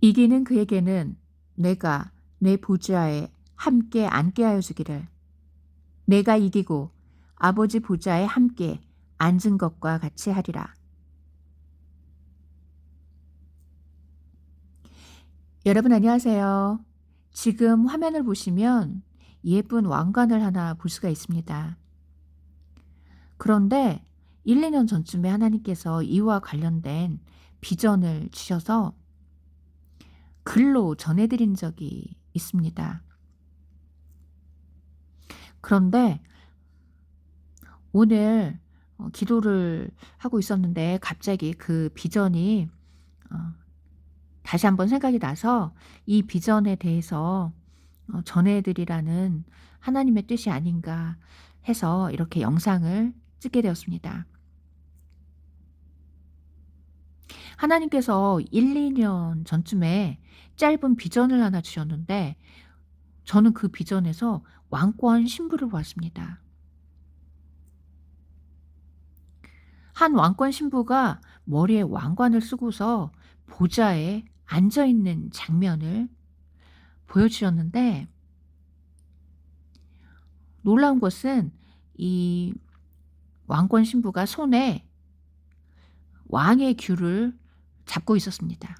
이기는 그에게는 내가 내 보좌에 함께 앉게 하여 주기를. 내가 이기고 아버지 보좌에 함께 앉은 것과 같이 하리라. 여러분 안녕하세요. 지금 화면을 보시면 예쁜 왕관을 하나 볼 수가 있습니다. 그런데 1-2년 전쯤에 하나님께서 이와 관련된 비전을 주셔서 글로 전해 드린 적이 있습니다. 그런데 오늘 기도를 하고 있었는데 갑자기 그 비전이 어 다시 한번 생각이 나서 이 비전에 대해서 전해 드리라는 하나님의 뜻이 아닌가 해서 이렇게 영상을 찍게 되었습니다. 하나님께서 1-2년 전쯤에 짧은 비전을 하나 주셨는데 저는 그 비전에서 왕권 신부를 보았습니다. 한 왕권 신부가 머리에 왕관을 쓰고서 보좌에 앉아 있는 장면을 보여주셨는데 놀라운 것은 이 왕권 신부가 손에 왕의 귤을 잡고 있었습니다.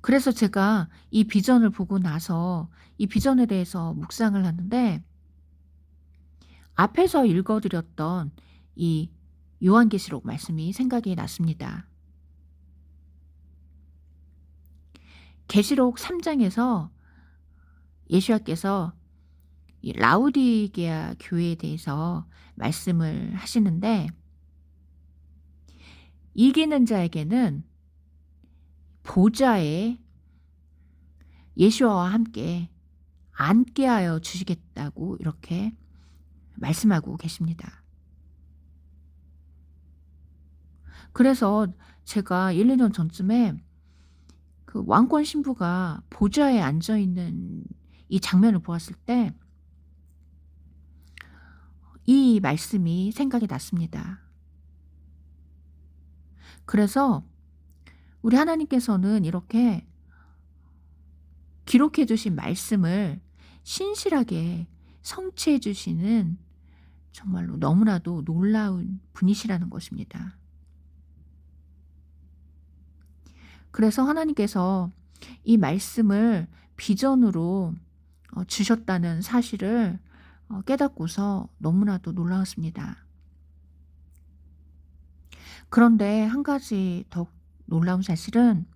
그래서 제가 이 비전을 보고 나서 이 비전에 대해서 묵상을 하는데 앞에서 읽어 드렸던 이 요한계시록 말씀이 생각이 났습니다. 계시록 3 장에서 예수와께서 이 라우디게아 교회에 대해서 말씀을 하시는데 이기는 자에게는 보좌에 예수와 함께 앉게 하여 주시겠다고 이렇게 말씀하고 계십니다. 그래서 제가 1-2년 전쯤에 그 왕권 신부가 보좌에 앉아 있는 이 장면을 보았을 때 이 말씀이 생각이 났습니다. 그래서 우리 하나님께서는 이렇게 기록해 주신 말씀을 신실하게 성취해 주시는 정말로 너무나도 놀라운 분이시라는 것입니다. 그래서 하나님께서 이 말씀을 비전으로 주셨다는 사실을 깨닫고서 너무나도 놀라웠습니다. 그런데 한 가지 더 놀라운 사실은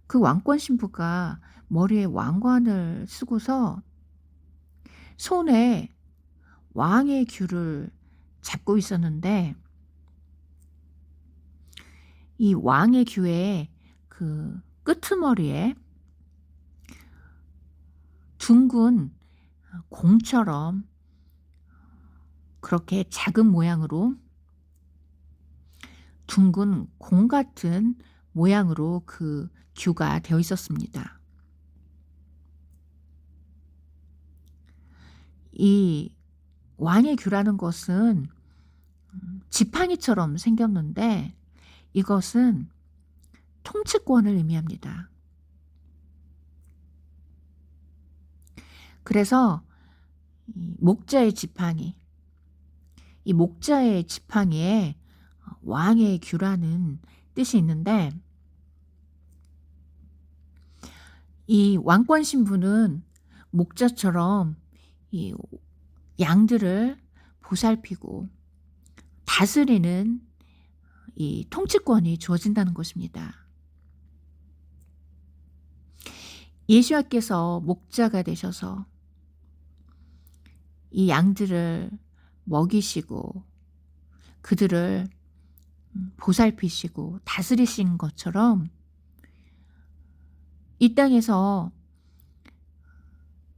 그 왕권 신부가 머리에 왕관을 쓰고서 손에 왕의 귤을 잡고 있었는데 이 왕의 귤의 그 끄트머리에 둥근 공처럼 그렇게 작은 모양으로 둥근 공 같은 모양으로 그 귤가 되어 있었습니다. 이 왕의 귤라는 것은 지팡이처럼 생겼는데 이것은 통치권을 의미합니다. 그래서 이 목자의 지팡이, 이 목자의 지팡이에 왕의 귤라는 뜻이 있는데 이 왕권 신부는 목자처럼 이 양들을 보살피고 다스리는 이 통치권이 주어진다는 것입니다. 예수와께서 목자가 되셔서 이 양들을 먹이시고 그들을 보살피시고 다스리신 것처럼 이 땅에서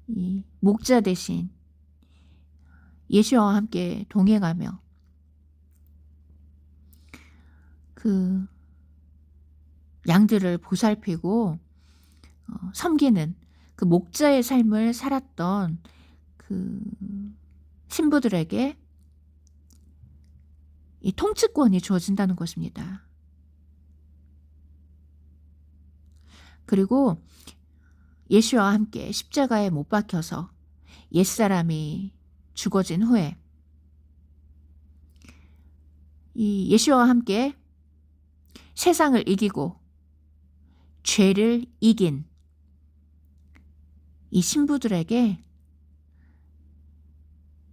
이 목자 대신 예수와 함께 동행하며 그 양들을 보살피고 섬기는 그 목자의 삶을 살았던 그 신부들에게 이 통치권이 주어진다는 것입니다. 그리고 예수와 함께 십자가에 못 박혀서 옛사람이 죽어진 후에 이 예수와 함께 세상을 이기고 죄를 이긴 이 신부들에게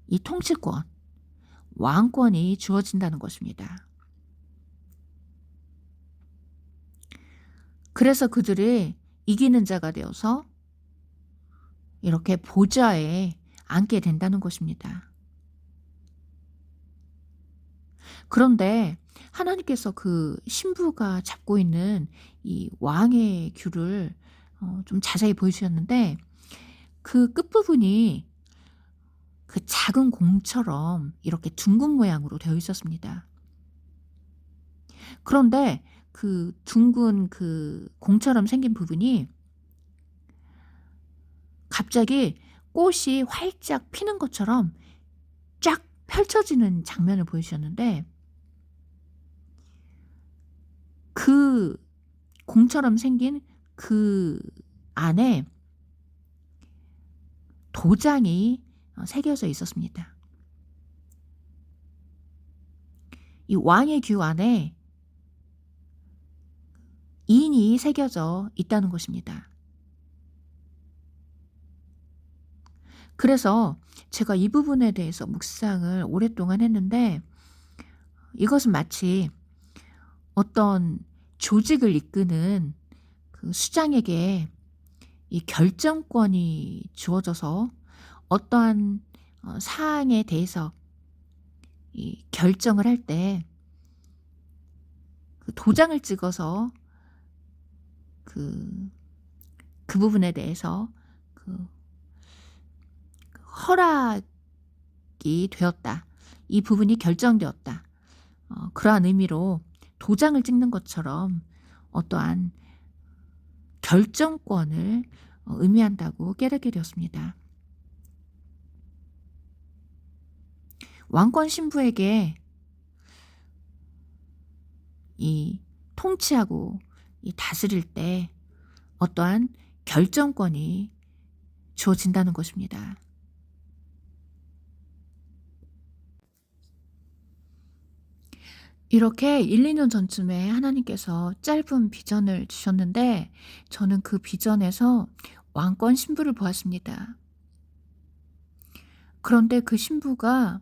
이 통치권, 왕권이 주어진다는 것입니다. 그래서 그들이 이기는 자가 되어서 이렇게 보좌에 앉게 된다는 것입니다. 그런데 하나님께서 그 신부가 잡고 있는 이 왕의 귤을 좀 자세히 보여주셨는데 그 끝부분이 그 작은 공처럼 이렇게 둥근 모양으로 되어 있었습니다. 그런데 그 둥근 그 공처럼 생긴 부분이 갑자기 꽃이 활짝 피는 것처럼 쫙 펼쳐지는 장면을 보여주셨는데 그 공처럼 생긴 그 안에 도장이 새겨져 있었습니다. 이 왕의 규 안에 인이 새겨져 있다는 것입니다. 그래서 제가 이 부분에 대해서 묵상을 오랫동안 했는데 이것은 마치 어떤 조직을 이끄는 그 수장에게 이 결정권이 주어져서 어떠한 사항에 대해서 이 결정을 할 때 그 도장을 찍어서 그 부분에 대해서 그 허락이 되었다. 이 부분이 결정되었다. 그러한 의미로 도장을 찍는 것처럼 어떠한 결정권을 의미한다고 깨닫게 되었습니다. 왕권 신부에게 이 통치하고 이 다스릴 때 어떠한 결정권이 주어진다는 것입니다. 이렇게 1, 2년 전쯤에 하나님께서 짧은 비전을 주셨는데 저는 그 비전에서 왕권 신부를 보았습니다. 그런데 그 신부가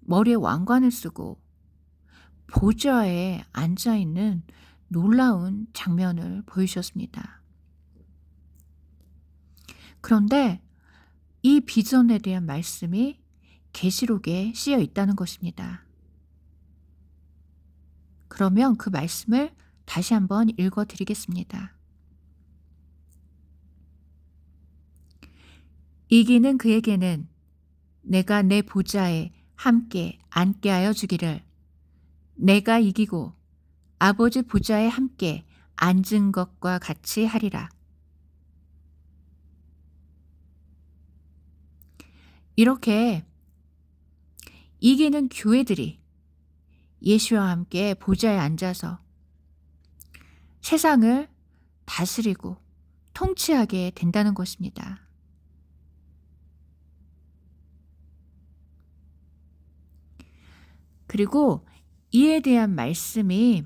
머리에 왕관을 쓰고 보좌에 앉아있는 놀라운 장면을 보여주셨습니다. 그런데 이 비전에 대한 말씀이 계시록에 쓰여 있다는 것입니다. 그러면 그 말씀을 다시 한번 읽어 드리겠습니다. 이기는 그에게는 내가 내 보좌에 함께 앉게 하여 주기를 내가 이기고 아버지 보좌에 함께 앉은 것과 같이 하리라. 이렇게 이기는 교회들이 예수와 함께 보좌에 앉아서 세상을 다스리고 통치하게 된다는 것입니다. 그리고 이에 대한 말씀이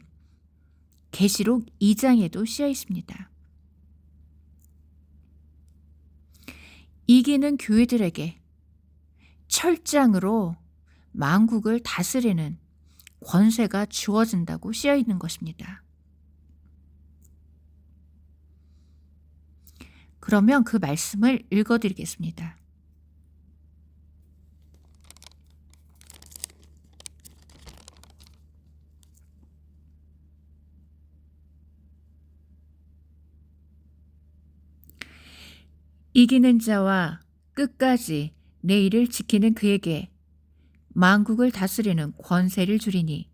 계시록 2장에도 쓰여 있습니다. 이기는 교회들에게 철장으로 만국을 다스리는 권세가 주어진다고 쓰여 있는 것입니다. 그러면 그 말씀을 읽어드리겠습니다. 이기는 자와 끝까지 내 일을 지키는 그에게 만국을 다스리는 권세를 주리니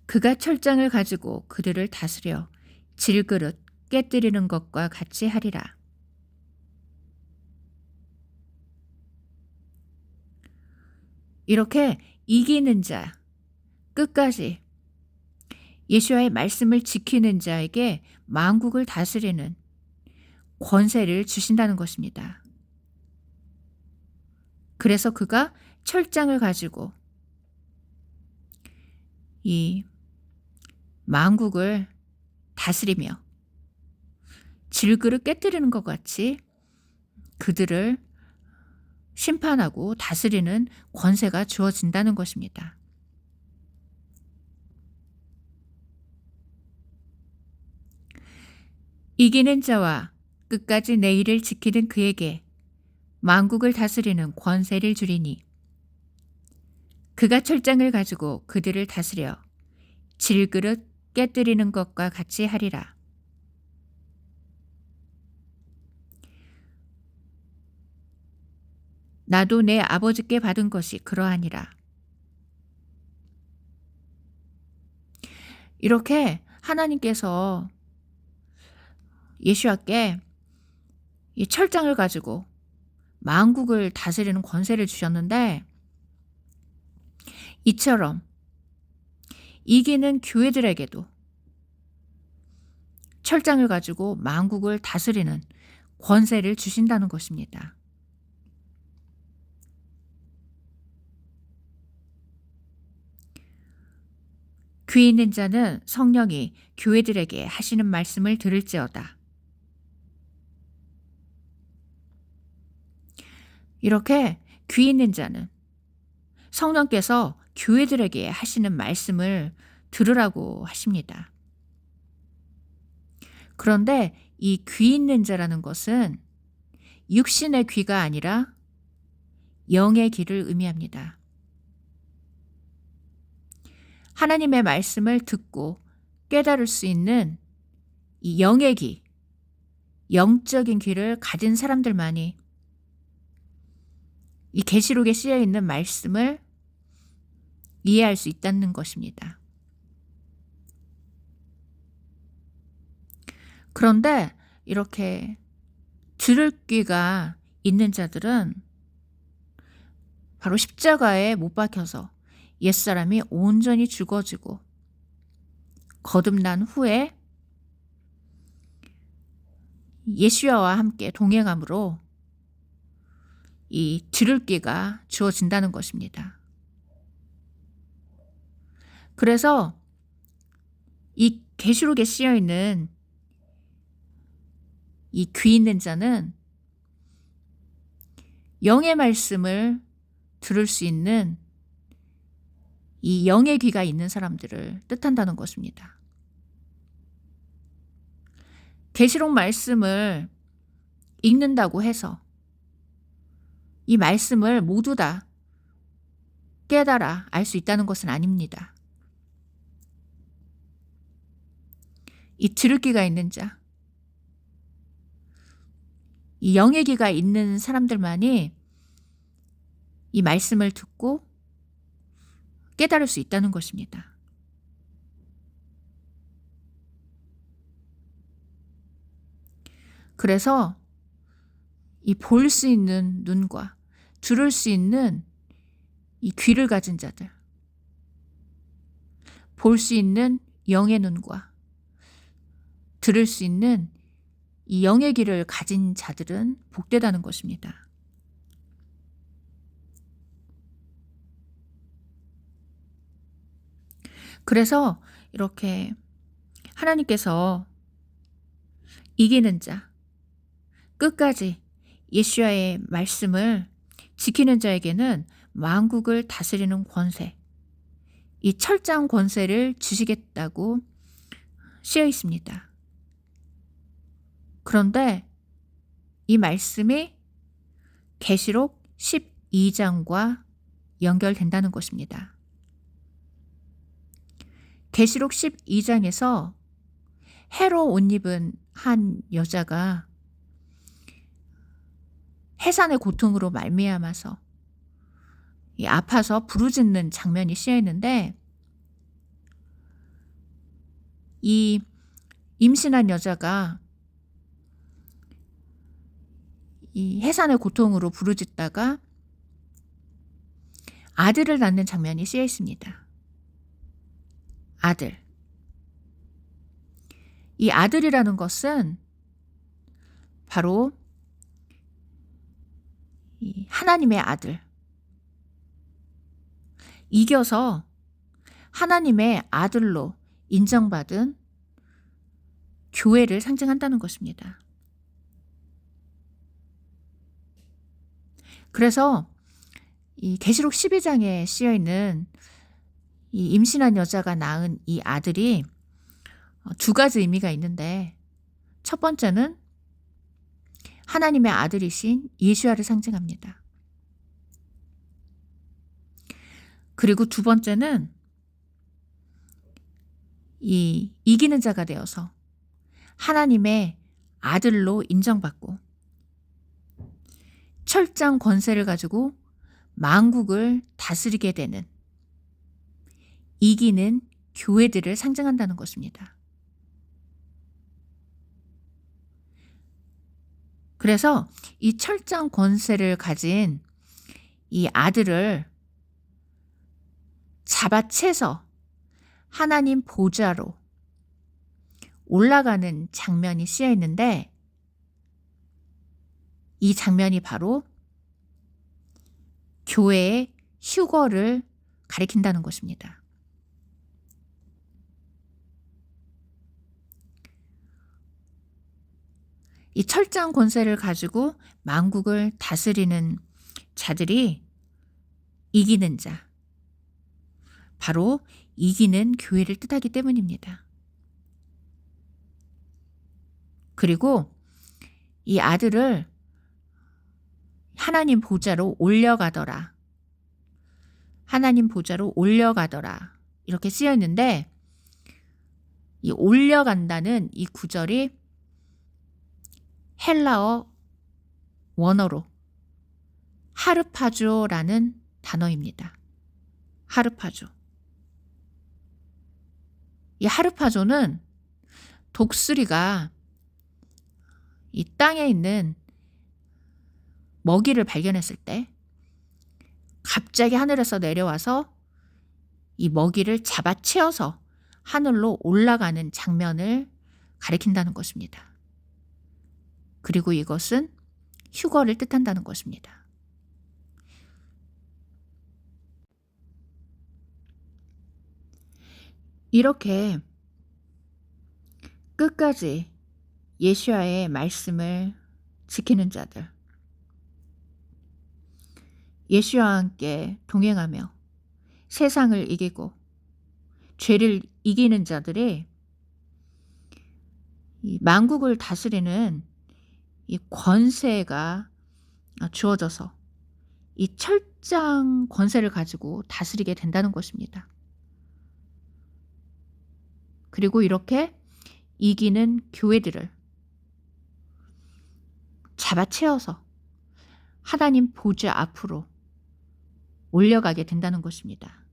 그가 철장을 가지고 그들을 다스려 질그릇 깨뜨리는 것과 같이 하리라. 이렇게 이기는 자, 끝까지 예수와의 말씀을 지키는 자에게 만국을 다스리는 권세를 주신다는 것입니다. 그래서 그가 철장을 가지고 이 만국을 다스리며 질그릇 깨뜨리는 것 같이 그들을 심판하고 다스리는 권세가 주어진다는 것입니다. 이기는 자와 끝까지 내 일을 지키는 그에게 만국을 다스리는 권세를 주리니 그가 철장을 가지고 그들을 다스려 질그릇 깨뜨리는 것과 같이 하리라. 나도 내 아버지께 받은 것이 그러하니라. 이렇게 하나님께서 예수와께 이 철장을 가지고 만국을 다스리는 권세를 주셨는데, 이처럼 이기는 교회들에게도 철장을 가지고 만국을 다스리는 권세를 주신다는 것입니다. 귀 있는 자는 성령이 교회들에게 하시는 말씀을 들을지어다. 이렇게 귀 있는 자는 성령께서 교회들에게 하시는 말씀을 들으라고 하십니다. 그런데 이 귀 있는 자라는 것은 육신의 귀가 아니라 영의 귀를 의미합니다. 하나님의 말씀을 듣고 깨달을 수 있는 이 영의 귀, 영적인 귀를 가진 사람들만이 이 계시록에 쓰여 있는 말씀을 이해할 수 있다는 것입니다. 그런데 이렇게 들을 귀가 있는 자들은 바로 십자가에 못 박혀서 옛사람이 온전히 죽어지고 거듭난 후에 예수와와 함께 동행함으로 이 들을 귀가 주어진다는 것입니다. 그래서 이 계시록에 쓰여 있는 이 귀 있는 자는 영의 말씀을 들을 수 있는 이 영의 귀가 있는 사람들을 뜻한다는 것입니다. 계시록 말씀을 읽는다고 해서 이 말씀을 모두 다 깨달아 알 수 있다는 것은 아닙니다. 이 들을 귀가 있는 자, 이 영의 귀가 있는 사람들만이 이 말씀을 듣고 깨달을 수 있다는 것입니다. 그래서 이 볼 수 있는 눈과 들을 수 있는 이 귀를 가진 자들, 볼 수 있는 영의 눈과 들을 수 있는 이 영의 귀를 가진 자들은 복되다는 것입니다. 그래서 이렇게 하나님께서 이기는 자, 끝까지 예수와의 말씀을 지키는 자에게는 만국을 다스리는 권세, 이 철장 권세를 주시겠다고 쓰여 있습니다. 그런데 이 말씀이 계시록 12장과 연결된다는 것입니다. 계시록 12장에서 해로 옷 입은 한 여자가 해산의 고통으로 말미암아서 이 아파서 부르짖는 장면이 쓰여 있는데, 이 임신한 여자가 이 해산의 고통으로 부르짖다가 아들을 낳는 장면이 쓰여 있습니다. 아들. 이 아들이라는 것은 바로 이 하나님의 아들. 이겨서 하나님의 아들로 인정받은 교회를 상징한다는 것입니다. 그래서 이 계시록 12장에 쓰여 있는 이 임신한 여자가 낳은 이 아들이 두 가지 의미가 있는데, 첫 번째는 하나님의 아들이신 예수야를 상징합니다. 그리고 두 번째는 이 이기는 자가 되어서 하나님의 아들로 인정받고 철장 권세를 가지고 만국을 다스리게 되는 이기는 교회들을 상징한다는 것입니다. 그래서 이 철장 권세를 가진 이 아들을 잡아채서 하나님 보좌로 올라가는 장면이 쓰여 있는데, 이 장면이 바로 교회의 휴거를 가리킨다는 것입니다. 이 철장 권세를 가지고 만국을 다스리는 자들이 이기는 자, 바로 이기는 교회를 뜻하기 때문입니다. 그리고 이 아들을 하나님 보좌로 올려가더라. 하나님 보좌로 올려가더라. 이렇게 쓰여 있는데, 이 올려간다는 이 구절이 헬라어 원어로 하르파조라는 단어입니다. 하르파조. 이 하르파조는 독수리가 이 땅에 있는 먹이를 발견했을 때 갑자기 하늘에서 내려와서 이 먹이를 잡아채어서 하늘로 올라가는 장면을 가리킨다는 것입니다. 그리고 이것은 휴거를 뜻한다는 것입니다. 이렇게 끝까지 예수야의 말씀을 지키는 자들, 예수와 함께 동행하며 세상을 이기고 죄를 이기는 자들이 이 만국을 다스리는 이 권세가 주어져서 이 철장 권세를 가지고 다스리게 된다는 것입니다. 그리고 이렇게 이기는 교회들을 잡아채어서 하나님 보좌 앞으로 올려가게 된다는 것입니다.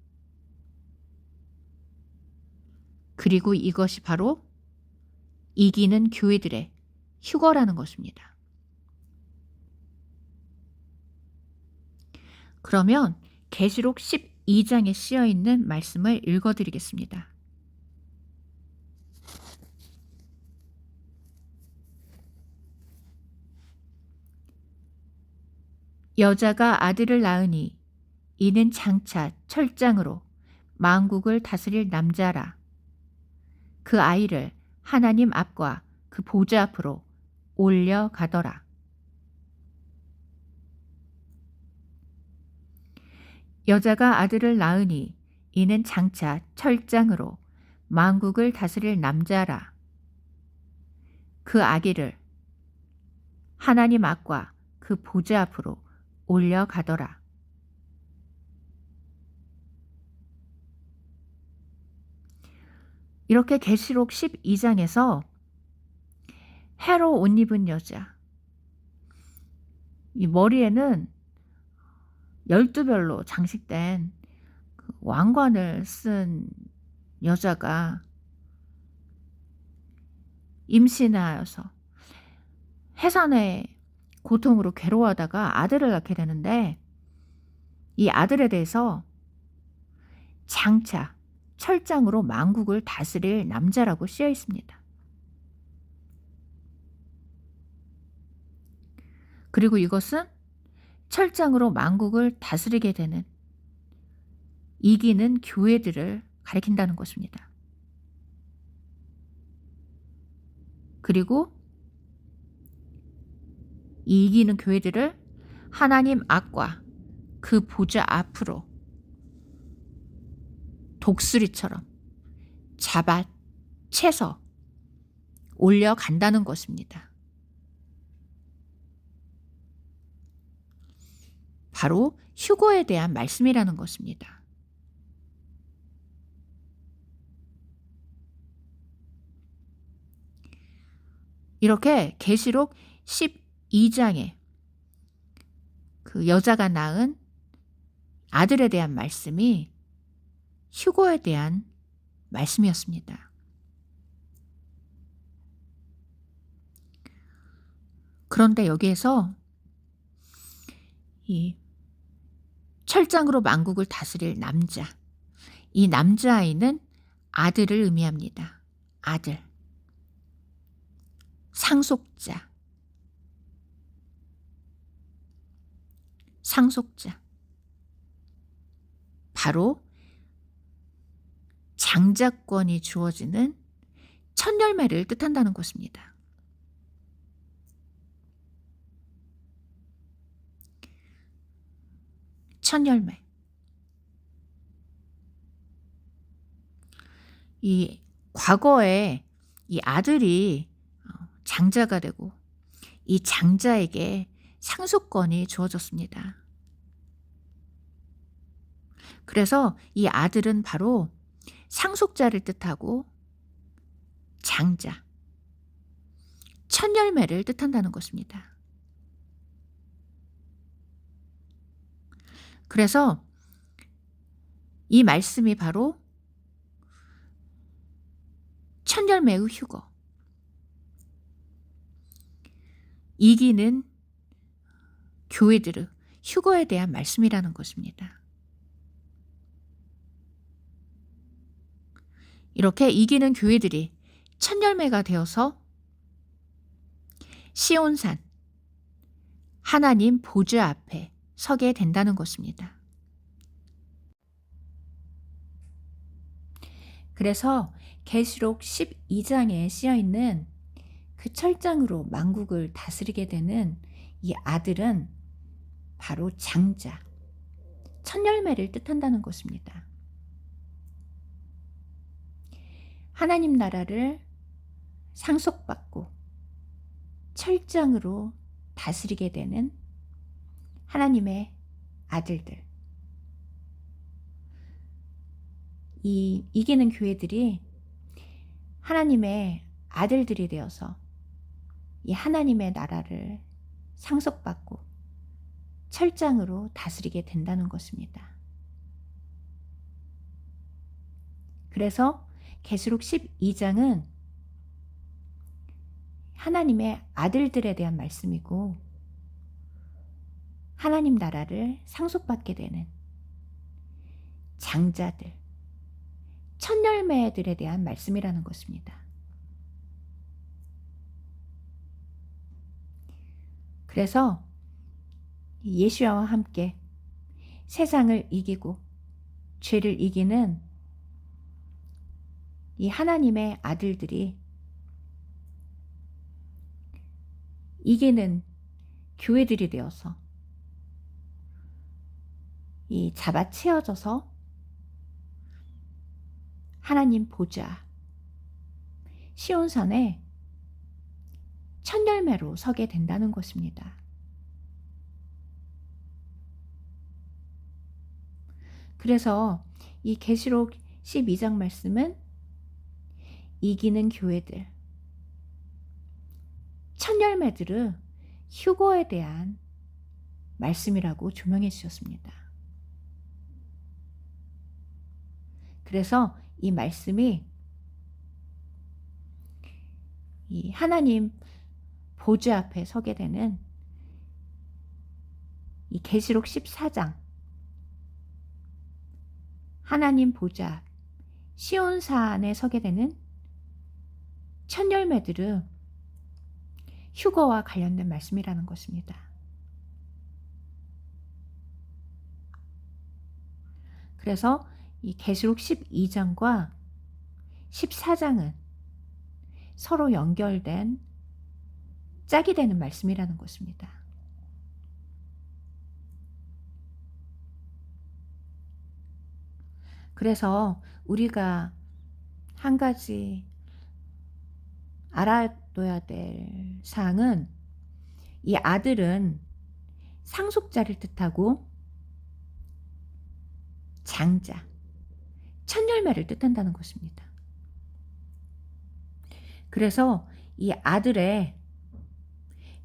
그리고 이것이 바로 이기는 교회들의 휴거라는 것입니다. 그러면 계시록 12장에 쓰여 있는 말씀을 읽어드리겠습니다. 여자가 아들을 낳으니 이는 장차 철장으로 만국을 다스릴 남자라. 그 아이를 하나님 앞과 그 보좌 앞으로 올려가더라. 여자가 아들을 낳으니 이는 장차 철장으로 만국을 다스릴 남자라. 그 아기를 하나님 앞과 그 보좌 앞으로 올려가더라. 이렇게 계시록 12장에서 해로 옷 입은 여자, 이 머리에는 12별로 장식된 그 왕관을 쓴 여자가 임신하여서 해산의 고통으로 괴로워하다가 아들을 낳게 되는데, 이 아들에 대해서 장차 철장으로 만국을 다스릴 남자라고 쓰여 있습니다. 그리고 이것은 철장으로 만국을 다스리게 되는 이기는 교회들을 가리킨다는 것입니다. 그리고 이 이기는 교회들을 하나님 앞과 그 보좌 앞으로 독수리처럼 잡아채서 올려간다는 것입니다. 바로 휴거에 대한 말씀이라는 것입니다. 이렇게 계시록 12장에 그 여자가 낳은 아들에 대한 말씀이 휴거에 대한 말씀이었습니다. 그런데 여기에서 이 철장으로 만국을 다스릴 남자, 이 남자아이는 아들을 의미합니다. 아들, 상속자, 바로 장자권이 주어지는 첫 열매를 뜻한다는 것입니다. 첫 열매. 이 과거에 이 아들이 장자가 되고 이 장자에게 상속권이 주어졌습니다. 그래서 이 아들은 바로 상속자를 뜻하고 장자, 첫 열매를 뜻한다는 것입니다. 그래서 이 말씀이 바로 첫 열매의 휴거, 이기는 교회들의 휴거에 대한 말씀이라는 것입니다. 이렇게 이기는 교회들이 첫 열매가 되어서 시온산 하나님 보좌 앞에 서게 된다는 것입니다. 그래서 계시록 12장에 쓰여 있는 그 철장으로 만국을 다스리게 되는 이 아들은 바로 장자, 첫 열매를 뜻한다는 것입니다. 하나님 나라를 상속받고 철장으로 다스리게 되는 하나님의 아들들, 이 이기는 교회들이 하나님의 아들들이 되어서 이 하나님의 나라를 상속받고 철장으로 다스리게 된다는 것입니다. 그래서 계시록 12장은 하나님의 아들들에 대한 말씀이고 하나님 나라를 상속받게 되는 장자들, 첫 열매들에 대한 말씀이라는 것입니다. 그래서 예수와 함께 세상을 이기고 죄를 이기는 이 하나님의 아들들이 이기는 교회들이 되어서 이 잡아채어져서 하나님 보좌 시온산에 첫 열매로 서게 된다는 것입니다. 그래서 이 계시록 12장 말씀은 이기는 교회들, 첫 열매들의 휴거에 대한 말씀이라고 조명해 주셨습니다. 그래서 이 말씀이 이 하나님 보좌 앞에 서게 되는 이 계시록 14장 하나님 보좌 시온산에 서게 되는 첫 열매들은 휴거와 관련된 말씀이라는 것입니다. 그래서 이 계시록 12장과 14장은 서로 연결된 짝이 되는 말씀이라는 것입니다. 그래서 우리가 한 가지 알아둬야 될 사항은, 이 아들은 상속자를 뜻하고 장자, 첫 열매를 뜻한다는 것입니다. 그래서 이 아들의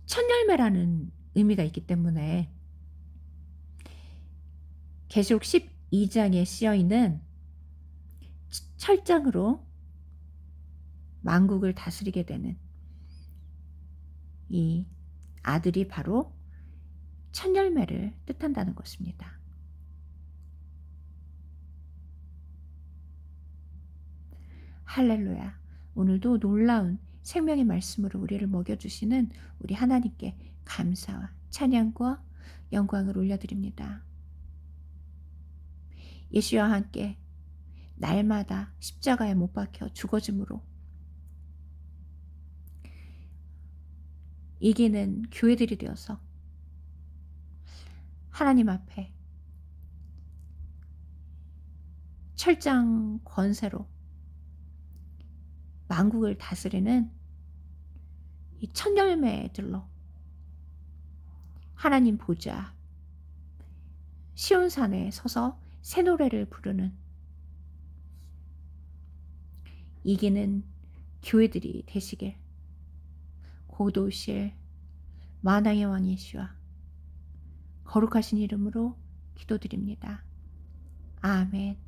첫 열매라는 의미가 있기 때문에 계시록 12장에 쓰여있는 철장으로 만국을 다스리게 되는 이 아들이 바로 첫 열매를 뜻한다는 것입니다. 할렐루야. 오늘도 놀라운 생명의 말씀으로 우리를 먹여주시는 우리 하나님께 감사와 찬양과 영광을 올려드립니다. 예수와 함께 날마다 십자가에 못 박혀 죽어짐으로 이기는 교회들이 되어서 하나님 앞에 철장 권세로 만국을 다스리는 이 첫 열매들로 하나님 보좌 시온산에 서서 새 노래를 부르는 이기는 교회들이 되시길 고도실 만왕의 왕 예수와 거룩하신 이름으로 기도드립니다. 아멘.